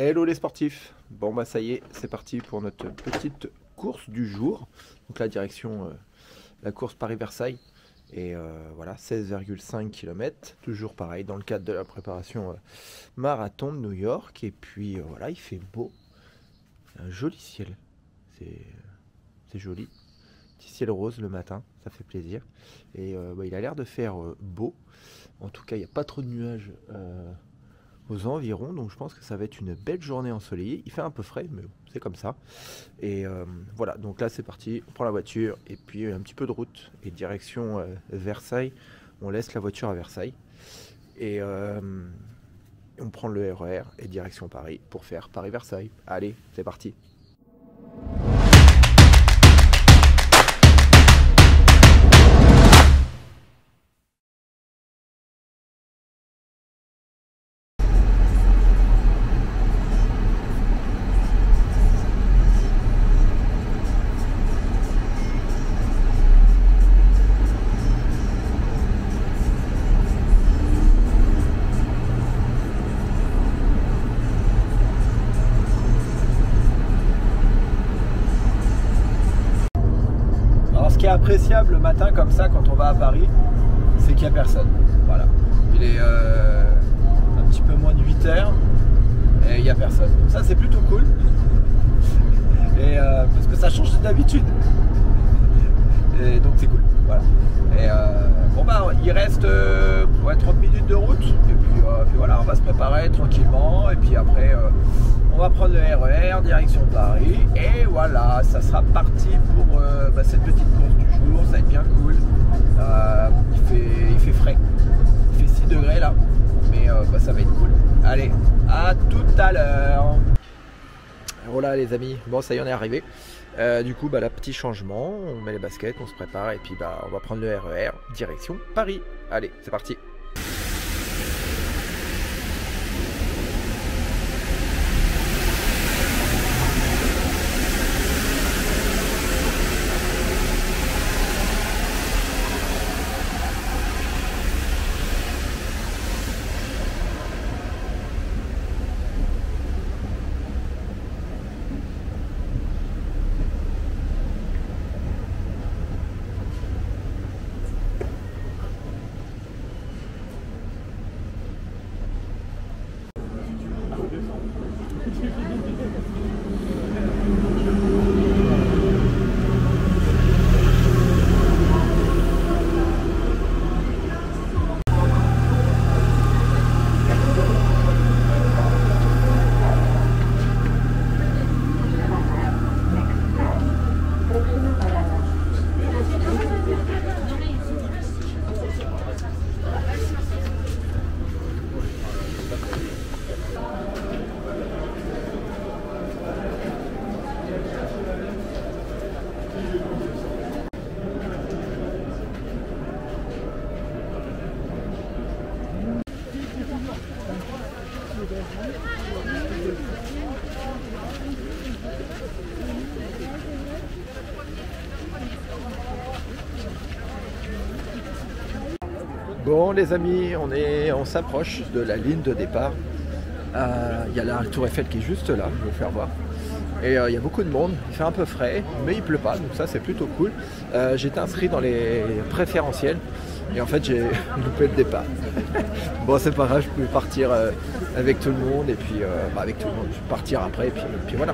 Hello les sportifs. Bon bah ça y est, c'est parti pour notre petite course du jour. Donc la direction la course Paris-Versailles. Et voilà, 16,5 km, toujours pareil dans le cadre de la préparation marathon de New York. Et puis voilà, il fait beau, un joli ciel, c'est joli, petit ciel rose le matin, ça fait plaisir. Et il a l'air de faire beau, en tout cas il n'y a pas trop de nuages aux environs, donc je pense que ça va être une belle journée ensoleillée. Il fait un peu frais, mais bon, c'est comme ça. Et voilà, donc là c'est parti, on prend la voiture et puis un petit peu de route et direction Versailles. On laisse la voiture à Versailles et on prend le RER et direction Paris pour faire Paris-Versailles. Allez, c'est parti. Ce qui est appréciable le matin comme ça quand on va à Paris, c'est qu'il n'y a personne. Voilà. Il est un petit peu moins de 8 heures et il n'y a personne. Donc ça c'est plutôt cool. Et parce que ça change d'habitude. Et donc c'est cool. Voilà. Et bon bah il reste 30 minutes de route. Et puis voilà, on va se préparer tranquillement. Et puis après on va prendre le RER direction Paris. Et voilà, ça sera parti pour cette petite course du jour. Ça va être bien cool. Il fait frais. Il fait 6 degrés là. Mais ça va être cool. Allez, à tout à l'heure. Voilà les amis, bon ça y est on est arrivé. Du coup là petit changement, on met les baskets, on se prépare et puis on va prendre le RER direction Paris. Allez c'est parti. Bon les amis, on s'approche de la ligne de départ. Il y a la tour Eiffel qui est juste là, je vais vous faire voir. Et il y a beaucoup de monde, il fait un peu frais, mais il pleut pas, donc ça c'est plutôt cool. J'étais inscrit dans les préférentiels et en fait j'ai loupé le départ. Bon c'est pas grave, je peux partir avec tout le monde et puis avec tout le monde, je vais partir après et puis voilà.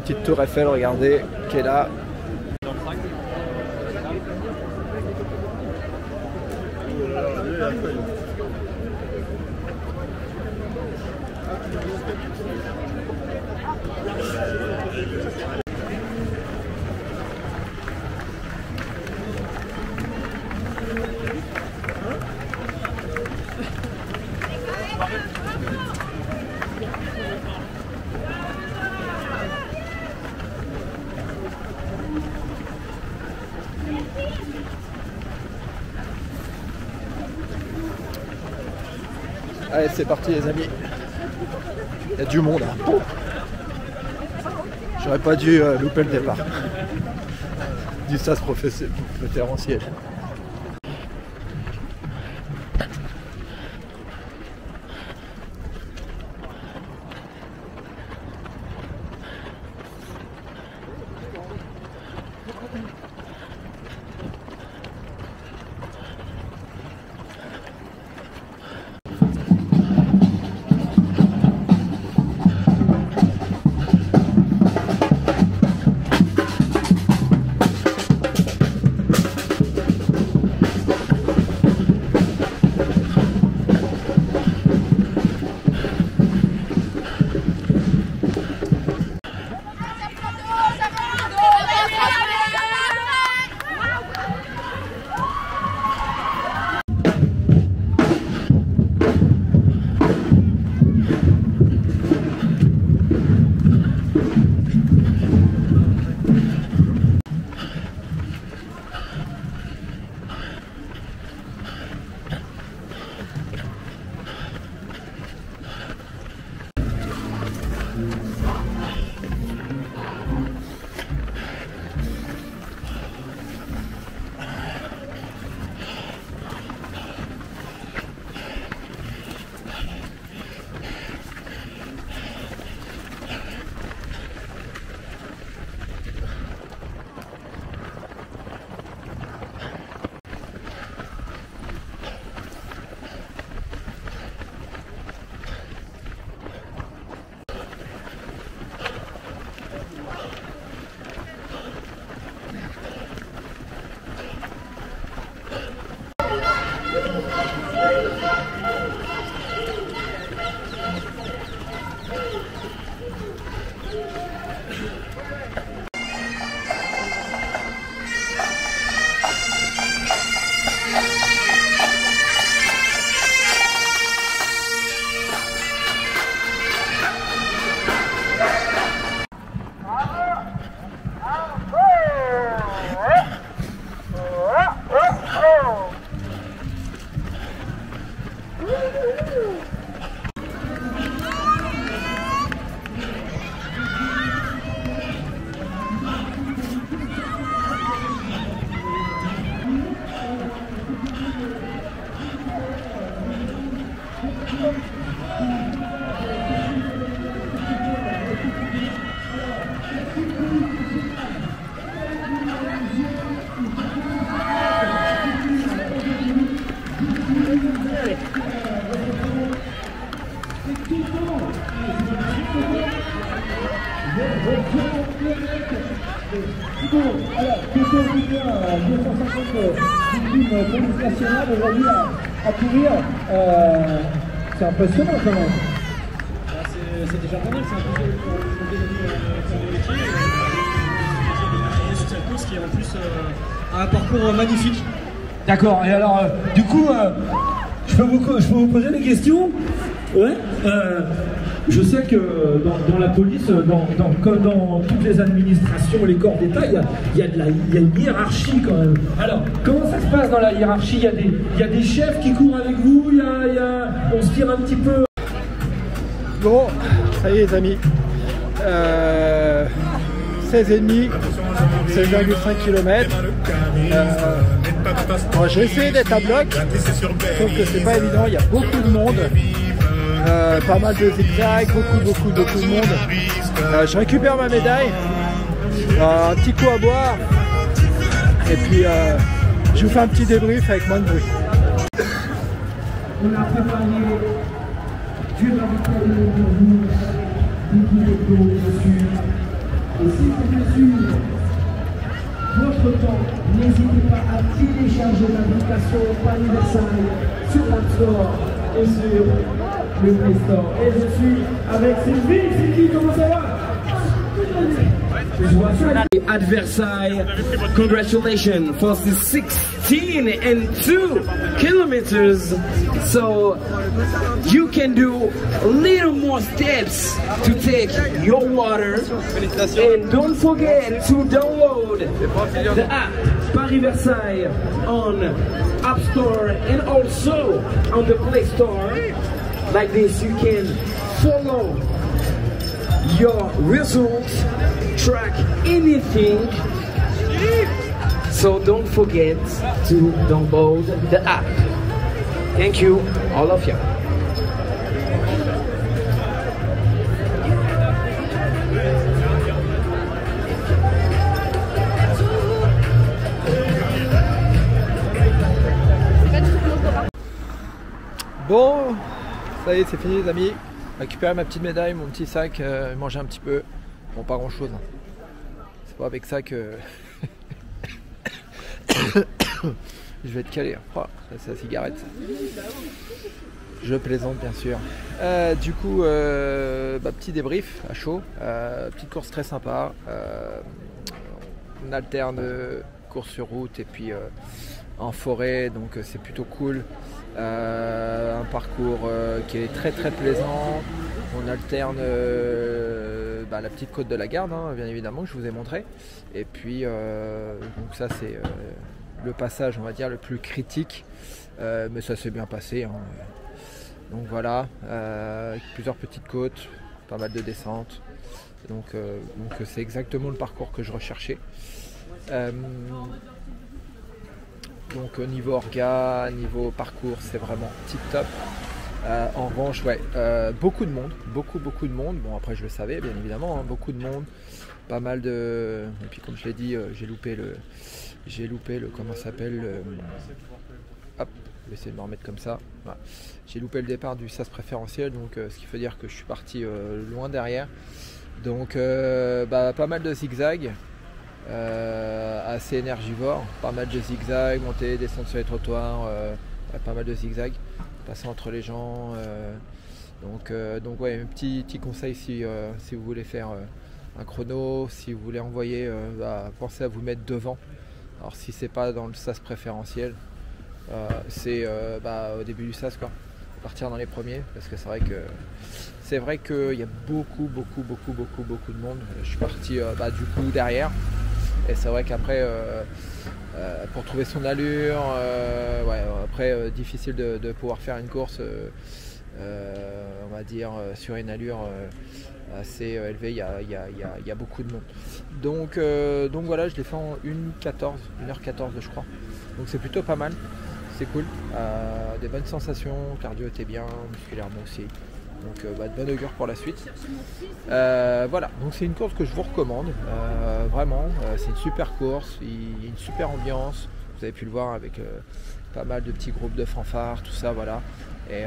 Petite tour Eiffel, regardez, qui est là. Allez c'est parti les amis. Il y a du monde hein. Oh, j'aurais pas dû louper le départ du sas préférentiel. Alors, question du bien, 250 victimes police nationale aujourd'hui à courir. C'est impressionnant quand même. C'est déjà pas mal, c'est un peu le métier. Sur cette course qui est en plus a un parcours magnifique. D'accord, et alors, du coup, je peux vous poser des questions? Ouais. Je sais que dans la police, comme dans toutes les administrations, les corps d'État, il y a une hiérarchie quand même. Alors, comment ça se passe dans la hiérarchie? Il y a des chefs qui courent avec vous, on se tire un petit peu. Bon, ça y est les amis, 16,5, 16,5 km. J'ai essayé d'être à bloc, sauf que c'est pas évident, il y a beaucoup de monde. Pas mal de zigzags, beaucoup de monde. Je récupère ma médaille, un petit coup à boire, et puis je vous fais un petit débrief avec moins de bruit. On a préparé Dieu va vous préparer pour vous beaucoup de plombs dessus. Et si vous voulez suivre votre temps, n'hésitez pas à télécharger l'application Paris Versailles sur l'App Store et sur le Play Store. Et je suis avec Sylvie. Sylvie, comment ça va? At Versailles, congratulations for the 16.2 kilometers. So you can do a little more steps to take your water. And don't forget to download the app Paris Versailles on App Store and also on the Play Store. Like this, you can follow your results, track anything, so don't forget to download the app. Thank you, all of you. Bon, ça y est, c'est fini les amis. Récupérer ma petite médaille, mon petit sac, manger un petit peu. Bon, pas grand chose. Hein. C'est pas avec ça que je vais être calé. Oh, c'est la cigarette. Je plaisante bien sûr. Du coup, petit débrief à chaud. Petite course très sympa. On alterne course sur route et puis en forêt, donc c'est plutôt cool. Un parcours qui est très plaisant. On alterne la petite côte de la Garde, hein, bien évidemment, que je vous ai montré. Et puis donc ça c'est le passage, on va dire, le plus critique, mais ça s'est bien passé, hein. Donc voilà, plusieurs petites côtes, pas mal de descentes. Donc c'est exactement le parcours que je recherchais. Donc au niveau orga, niveau parcours, c'est vraiment tip top. En revanche, ouais, beaucoup de monde, beaucoup de monde. Bon, après je le savais bien évidemment, hein, beaucoup de monde, pas mal de. Et puis comme je l'ai dit, j'ai loupé le comment ça s'appelle. Hop, je vais essayer de me remettre comme ça. Voilà. J'ai loupé le départ du sas préférentiel, donc ce qui veut dire que je suis parti loin derrière. Donc pas mal de zigzags. Assez énergivore, pas mal de zigzags, monter, descendre sur les trottoirs, pas mal de zigzags, passer entre les gens. Donc ouais, un petit conseil si vous voulez faire un chrono, si vous voulez envoyer, pensez à vous mettre devant. Alors si c'est pas dans le sas préférentiel, c'est au début du sas quoi, partir dans les premiers, parce que c'est vrai qu'il y a beaucoup de monde. Je suis parti du coup derrière. Et c'est vrai qu'après, pour trouver son allure, difficile de pouvoir faire une course, on va dire, sur une allure assez élevée, il y a beaucoup de monde. Donc voilà, je l'ai fait en 1h14 je crois. Donc c'est plutôt pas mal, c'est cool. Des bonnes sensations, cardio était bien, musculairement aussi. Donc de bon augure pour la suite. Voilà, donc c'est une course que je vous recommande, vraiment, c'est une super course, il y a une super ambiance, vous avez pu le voir avec pas mal de petits groupes de fanfares, tout ça, voilà, et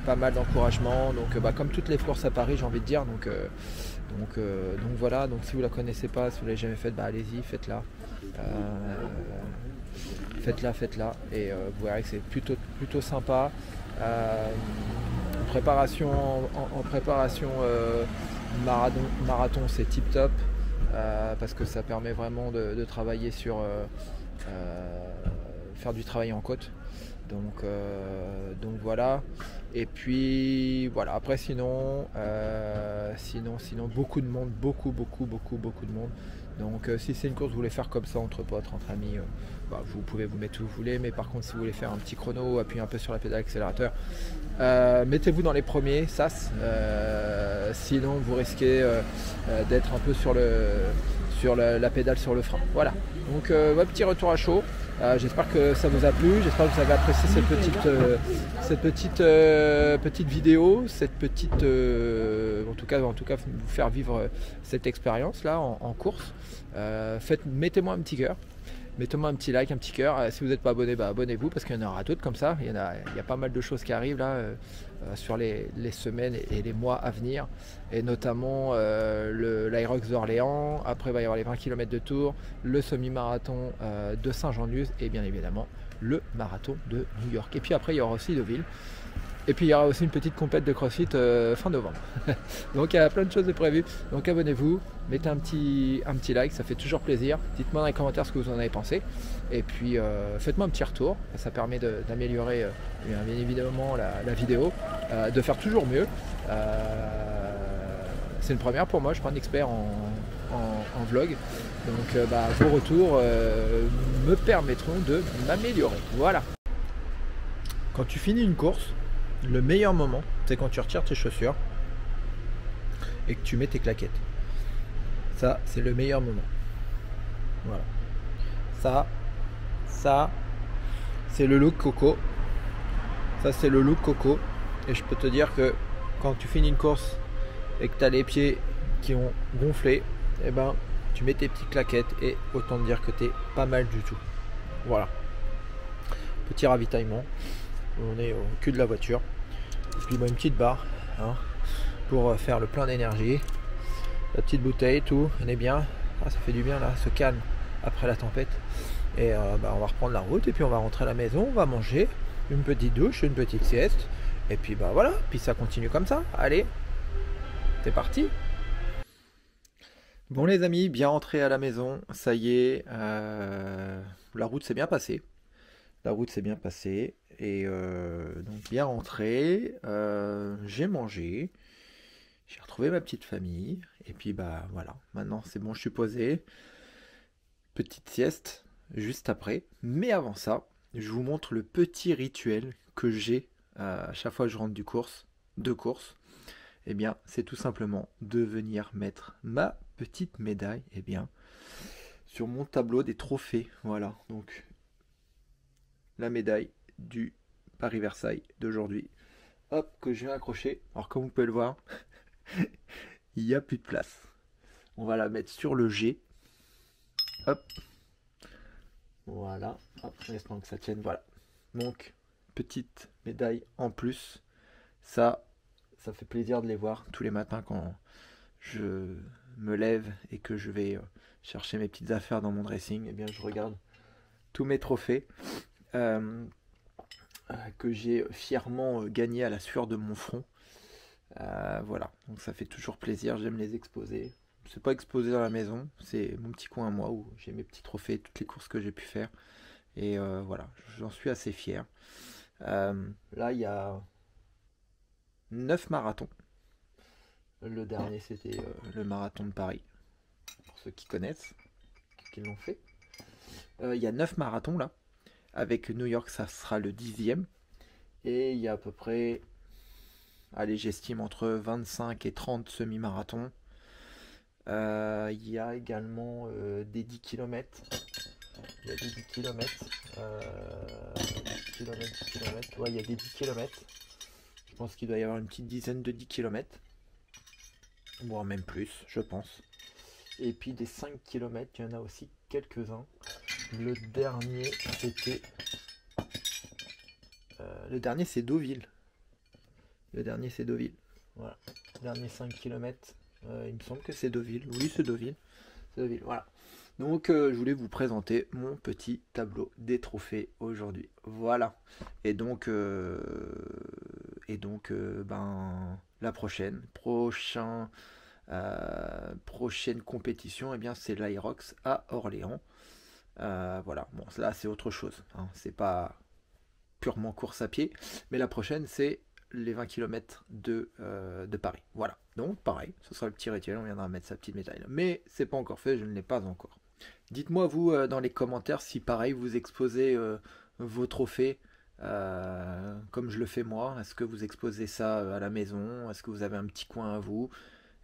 pas mal d'encouragement, donc comme toutes les courses à Paris, j'ai envie de dire, donc voilà, donc si vous la connaissez pas, si vous l'avez jamais faite, allez-y, faites-la. Faites-la, et vous verrez que c'est plutôt sympa. En préparation marathon, c'est tip top, parce que ça permet vraiment de travailler sur faire du travail en côte, donc voilà. Et puis voilà, après sinon beaucoup de monde, beaucoup de monde. Donc si c'est une course, vous voulez faire comme ça entre potes, entre amis, vous pouvez vous mettre où vous voulez, mais par contre si vous voulez faire un petit chrono, appuyer un peu sur la pédale accélérateur, mettez-vous dans les premiers sas, sinon vous risquez d'être un peu sur la pédale sur le frein. Voilà, donc petit retour à chaud. J'espère que ça vous a plu, j'espère que vous avez apprécié cette petite vidéo, en tout cas vous faire vivre cette expérience là en course. Mettez-moi un petit cœur, mettez-moi un petit like, un petit cœur. Si vous n'êtes pas abonné, abonnez-vous, parce qu'il y en aura d'autres comme ça. Il y a pas mal de choses qui arrivent là sur les semaines et les mois à venir, et notamment l'Aerox d'Orléans. Après il va y avoir les 20 km de Tours, le semi-marathon de Saint-Jean-de-Luz, et bien évidemment le marathon de New York. Et puis après il y aura aussi Deauville. Et puis il y aura aussi une petite compète de CrossFit fin novembre. Donc il y a plein de choses de prévues. Donc abonnez-vous, mettez un petit like, ça fait toujours plaisir. Dites-moi dans les commentaires ce que vous en avez pensé. Et puis faites-moi un petit retour. Ça permet d'améliorer bien évidemment la vidéo, de faire toujours mieux. C'est une première pour moi, je suis pas un expert en vlog. Donc vos retours me permettront de m'améliorer. Voilà. Quand tu finis une course, le meilleur moment, c'est quand tu retires tes chaussures et que tu mets tes claquettes. Ça, c'est le meilleur moment. Voilà. Ça, c'est le look coco. Ça, c'est le look coco. Et je peux te dire que quand tu finis une course et que tu as les pieds qui ont gonflé, tu mets tes petites claquettes, et autant te dire que tu es pas mal du tout. Voilà. Petit ravitaillement. On est au cul de la voiture, et puis une petite barre pour faire le plein d'énergie, la petite bouteille, tout, on est bien. Ça fait du bien là, se calme après la tempête, et on va reprendre la route, et puis on va rentrer à la maison, on va manger, une petite douche, une petite sieste, et puis voilà, puis ça continue comme ça. Allez, c'est parti. Bon les amis, bien rentré à la maison, ça y est, la route s'est bien passée. Et donc bien rentré, j'ai mangé, j'ai retrouvé ma petite famille, et puis voilà, maintenant c'est bon, je suis posé. Petite sieste juste après, mais avant ça, je vous montre le petit rituel que j'ai à chaque fois que je rentre de course. Et bien c'est tout simplement de venir mettre ma petite médaille sur mon tableau des trophées. Voilà, donc la médaille du Paris-Versailles d'aujourd'hui, hop, que je viens accrocher. Alors comme vous pouvez le voir, il n'y a plus de place. On va la mettre sur le G, hop, voilà, hop, en espérant que ça tienne, voilà. Donc petite médaille en plus, ça fait plaisir de les voir tous les matins quand je me lève et que je vais chercher mes petites affaires dans mon dressing. Et bien je regarde tous mes trophées que j'ai fièrement gagné à la sueur de mon front. Voilà, donc ça fait toujours plaisir, j'aime les exposer. C'est pas exposé dans la maison, c'est mon petit coin à moi où j'ai mes petits trophées, toutes les courses que j'ai pu faire. Et voilà, j'en suis assez fier. Là, il y a 9 marathons. Le dernier, c'était le marathon de Paris, pour ceux qui connaissent, qui l'ont fait. Il y a 9 marathons là. Avec New York, ça sera le 10e. Et il y a à peu près, allez, j'estime entre 25 et 30 semi-marathons. Il y a également des 10 km. Il y a des 10 km. 10 km. Ouais, il y a des 10 km. Je pense qu'il doit y avoir une petite dizaine de 10 km. Voire même plus, je pense. Et puis des 5 km, il y en a aussi quelques-uns. Le dernier, c'était... le dernier, c'est Deauville. Le dernier, c'est Deauville. Voilà. Le dernier 5 km, il me semble que c'est Deauville. Oui, c'est Deauville. C'est Deauville, voilà. Donc, je voulais vous présenter mon petit tableau des trophées aujourd'hui. Voilà. Et donc, ben, la prochaine compétition, eh bien, c'est l'Aerox à Orléans. Voilà. Bon, là, c'est autre chose. Hein. C'est pas purement course à pied. Mais la prochaine, c'est les 20 km de Paris. Voilà. Donc, pareil, ce sera le petit rituel. On viendra mettre sa petite médaille. Mais c'est pas encore fait. Je ne l'ai pas encore. Dites-moi, vous, dans les commentaires, si pareil, vous exposez vos trophées comme je le fais moi. Est-ce que vous exposez ça à la maison? Est-ce que vous avez un petit coin à vous?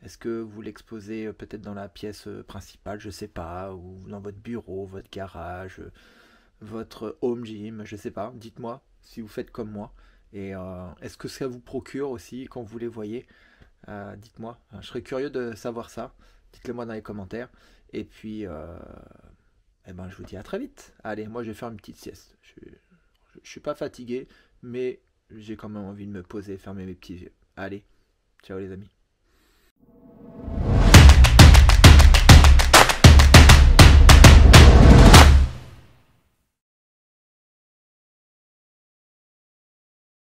Est-ce que vous l'exposez peut-être dans la pièce principale, je sais pas, ou dans votre bureau, votre garage, votre home gym, je sais pas. Dites-moi si vous faites comme moi. Et est-ce que ça vous procure aussi quand vous les voyez? Dites-moi. Je serais curieux de savoir ça. Dites-le moi dans les commentaires. Et puis, eh ben, je vous dis à très vite. Allez, moi je vais faire une petite sieste. Je suis pas fatigué, mais j'ai quand même envie de me poser, fermer mes petits yeux. Allez, ciao les amis.